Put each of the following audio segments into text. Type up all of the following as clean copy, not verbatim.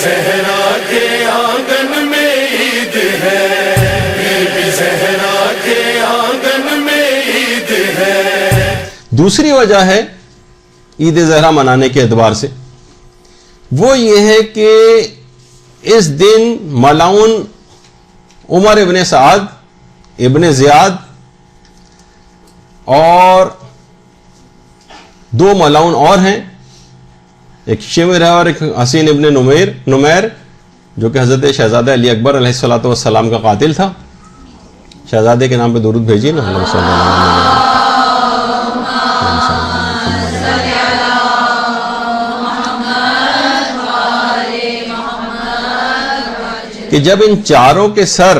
زہرا کے آنگن میں عید ہے، بی بی زہرا کے آنگن میں عید ہے۔ دوسری وجہ ہے عید زہرا منانے کے اعتبار سے، وہ یہ ہے کہ اس دن ملعون عمر ابن سعد ابن زیاد اور دو ملعون اور ہیں، ایک شمر ہے اور ایک حسین ابن نمیر جو کہ حضرت شہزادہ علی اکبر علیہ الصلوۃ والسلام کا قاتل تھا۔ شہزادے کے نام پہ درود بھیجیے نا، اللہم صلی اللہ علیہ وسلم۔ کہ جب ان چاروں کے سر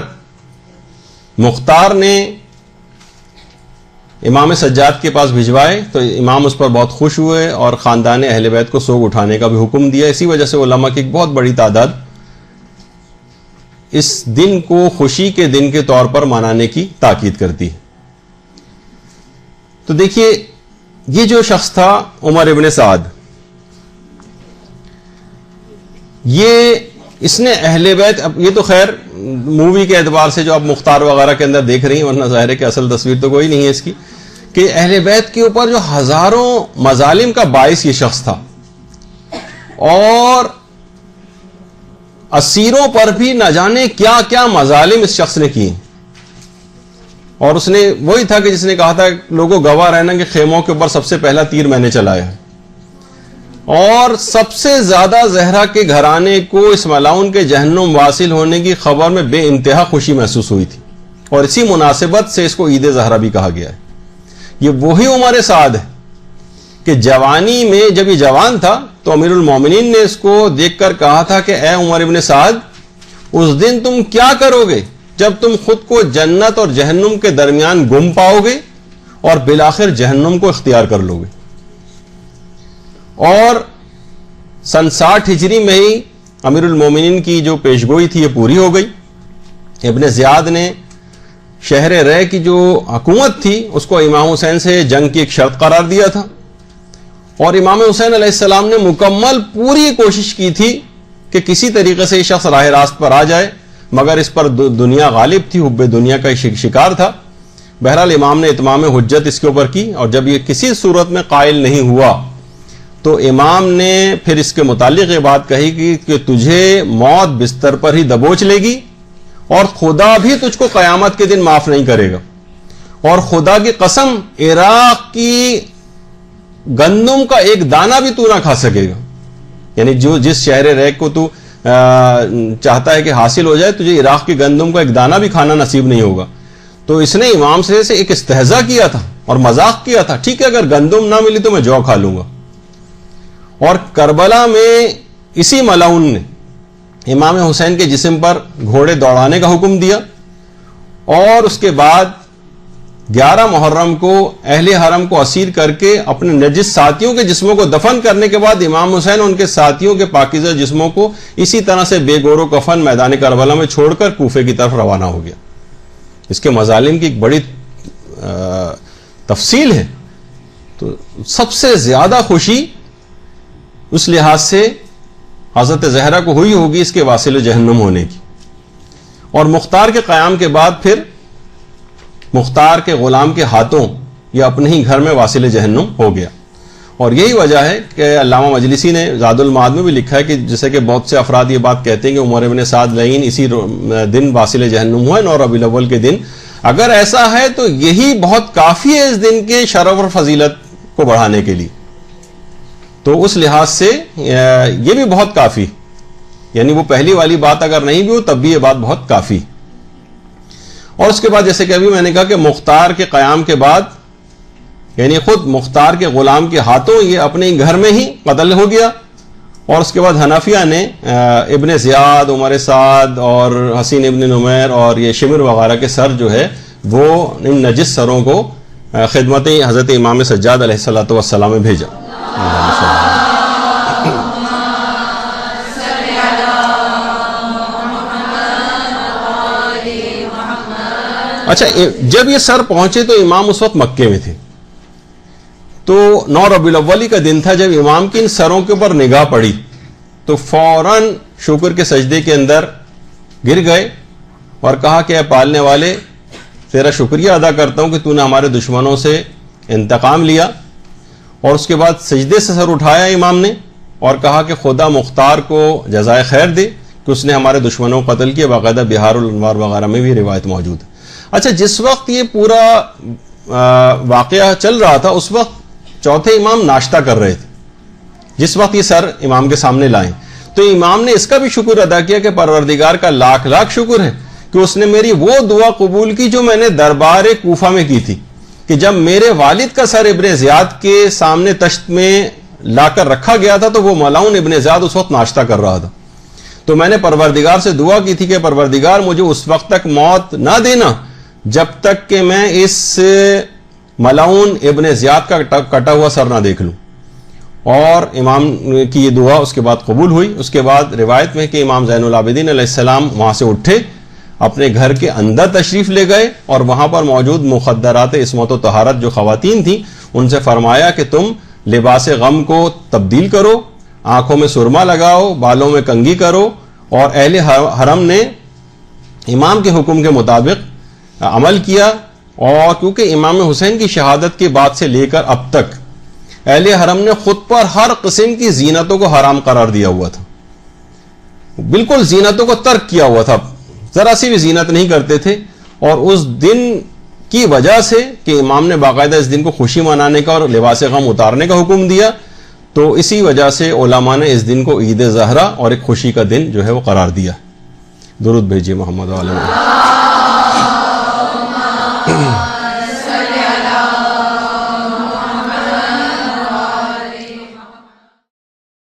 مختار نے امام سجاد کے پاس بھجوائے تو امام اس پر بہت خوش ہوئے اور خاندان اہل بیت کو سوگ اٹھانے کا بھی حکم دیا۔ اسی وجہ سے علماء کی ایک بہت بڑی تعداد اس دن کو خوشی کے دن کے طور پر منانے کی تاکید کرتی ہے۔ تو دیکھیے یہ جو شخص تھا عمر ابن سعد، اس نے اہل بیت، یہ تو خیر مووی کے اعتبار سے جو آپ مختار وغیرہ کے اندر دیکھ رہی ہیں، ورنہ ظاہر ہے کہ اصل تصویر تو کوئی نہیں ہے اس کی، کہ اہل بیت کے اوپر جو ہزاروں مظالم کا باعث یہ شخص تھا، اور اسیروں پر بھی نہ جانے کیا کیا مظالم اس شخص نے کیے، اور اس نے وہی تھا کہ جس نے کہا تھا لوگوں گواہ رہنا کہ خیموں کے اوپر سب سے پہلا تیر میں نے چلایا ہے، اور سب سے زیادہ زہرا کے گھرانے کو اس ملعون کے جہنم واصل ہونے کی خبر میں بے انتہا خوشی محسوس ہوئی تھی، اور اسی مناسبت سے اس کو عید زہرا بھی کہا گیا ہے۔ یہ وہی عمر سعد ہے کہ جوانی میں جب یہ جوان تھا تو امیر المومنین نے اس کو دیکھ کر کہا تھا کہ اے عمر ابن سعد، اس دن تم کیا کرو گے جب تم خود کو جنت اور جہنم کے درمیان گم پاؤ گے اور بالآخر جہنم کو اختیار کر لو گے۔ اور سن 60 ہجری میں ہی امیر المومنین کی جو پیشگوئی تھی یہ پوری ہو گئی۔ ابن زیاد نے شہر رے کی جو حکومت تھی اس کو امام حسین سے جنگ کی ایک شرط قرار دیا تھا، اور امام حسین علیہ السلام نے مکمل پوری کوشش کی تھی کہ کسی طریقے سے یہ شخص راہ راست پر آ جائے، مگر اس پر دنیا غالب تھی، حب دنیا کا شکار تھا۔ بہرحال امام نے اتمام حجت اس کے اوپر کی، اور جب یہ کسی صورت میں قائل نہیں ہوا تو امام نے پھر اس کے متعلق یہ بات کہی کہ تجھے موت بستر پر ہی دبوچ لے گی، اور خدا بھی تجھ کو قیامت کے دن معاف نہیں کرے گا، اور خدا کی قسم عراق کی گندم کا ایک دانہ بھی تو نہ کھا سکے گا، یعنی جس شہر ریک کو تو چاہتا ہے کہ حاصل ہو جائے، تجھے عراق کی گندم کا ایک دانہ بھی کھانا نصیب نہیں ہوگا۔ تو اس نے امام سے ایک استہزاء کیا تھا اور مذاق کیا تھا، ٹھیک ہے اگر گندم نہ ملی تو میں جو کھا لوں گا۔ اور کربلا میں اسی ملعون نے امام حسین کے جسم پر گھوڑے دوڑانے کا حکم دیا، اور اس کے بعد 11 محرم کو اہل حرم کو اسیر کر کے اپنے نجس ساتھیوں کے جسموں کو دفن کرنے کے بعد امام حسین ان کے ساتھیوں کے پاکیزہ جسموں کو اسی طرح سے بے گور و کفن میدان کربلا میں چھوڑ کر کوفے کی طرف روانہ ہو گیا۔ اس کے مظالم کی ایک بڑی تفصیل ہے۔ تو سب سے زیادہ خوشی اس لحاظ سے حضرت زہرا کو ہوئی ہوگی اس کے واصل جہنم ہونے کی، اور مختار کے قیام کے بعد پھر مختار کے غلام کے ہاتھوں یہ اپنے ہی گھر میں واصل جہنم ہو گیا۔ اور یہی وجہ ہے کہ علامہ مجلسی نے زاد المعاد میں بھی لکھا ہے کہ جیسے کہ بہت سے افراد یہ بات کہتے ہیں کہ عمر ابن سعد لعین اسی دن واصل جہنم ہوا ہے، 9 ربیع الاول کے دن۔ اگر ایسا ہے تو یہی بہت کافی ہے اس دن کے شرف اور فضیلت کو بڑھانے کے لیے، تو اس لحاظ سے یہ بھی بہت کافی، یعنی وہ پہلی والی بات اگر نہیں بھی ہو تب بھی یہ بات بہت کافی۔ اور اس کے بعد جیسے کہ ابھی میں نے کہا کہ مختار کے قیام کے بعد یعنی خود مختار کے غلام کے ہاتھوں یہ اپنے گھر میں ہی قتل ہو گیا، اور اس کے بعد حنفیہ نے ابن زیاد، عمر سعد اور حسین ابن نمیر اور یہ شمر وغیرہ کے سر جو ہے وہ ان نجس سروں کو خدمت حضرت امام سجاد علیہ الصلوۃ والسلام میں بھیجا۔ اچھا، جب یہ سر پہنچے تو امام اس وقت مکے میں تھے، تو 9 ربیع الاول کا دن تھا جب امام کی ان سروں کے اوپر نگاہ پڑی تو فوراً شکر کے سجدے کے اندر گر گئے اور کہا کہ اے پالنے والے، تیرا شکریہ ادا کرتا ہوں کہ تو نے ہمارے دشمنوں سے انتقام لیا. اور اس کے بعد سجدے سے سر اٹھایا امام نے اور کہا کہ خدا مختار کو جزائے خیر دے کہ اس نے ہمارے دشمنوں کو قتل کیا. باقاعدہ بہار الانوار وغیرہ میں بھی روایت موجود ہے. اچھا، جس وقت یہ پورا واقعہ چل رہا تھا اس وقت چوتھے امام ناشتہ کر رہے تھے. جس وقت یہ سر امام کے سامنے لائیں تو امام نے اس کا بھی شکر ادا کیا کہ پروردگار کا لاکھ لاکھ شکر ہے کہ اس نے میری وہ دعا قبول کی جو میں نے دربار کوفہ میں کی تھی، کہ جب میرے والد کا سر ابن زیاد کے سامنے تشت میں لا کر رکھا گیا تھا تو وہ ملعون ابن زیاد اس وقت ناشتہ کر رہا تھا. تو میں نے پروردگار سے دعا کی تھی کہ پروردگار مجھے اس وقت تک موت نہ دینا جب تک کہ میں اس ملعون ابن زیاد کا کٹا ہوا سر نہ دیکھ لوں. اور امام کی یہ دعا اس کے بعد قبول ہوئی. اس کے بعد روایت میں کہ امام زین العابدین علیہ السلام وہاں سے اٹھے، اپنے گھر کے اندر تشریف لے گئے اور وہاں پر موجود مخدرات عصمت و طہارت جو خواتین تھیں ان سے فرمایا کہ تم لباس غم کو تبدیل کرو، آنکھوں میں سرما لگاؤ، بالوں میں کنگھی کرو. اور اہل حرم نے امام کے حکم کے مطابق عمل کیا. اور کیونکہ امام حسین کی شہادت کے بعد سے لے کر اب تک اہل حرم نے خود پر ہر قسم کی زینتوں کو حرام قرار دیا ہوا تھا، بالکل زینتوں کو ترک کیا ہوا تھا، ذرا سی بھی زینت نہیں کرتے تھے. اور اس دن کی وجہ سے کہ امام نے باقاعدہ اس دن کو خوشی منانے کا اور لباس غم اتارنے کا حکم دیا، تو اسی وجہ سے علماء نے اس دن کو عید زہرا اور ایک خوشی کا دن جو ہے وہ قرار دیا. درود بھیجیے محمد علیہ.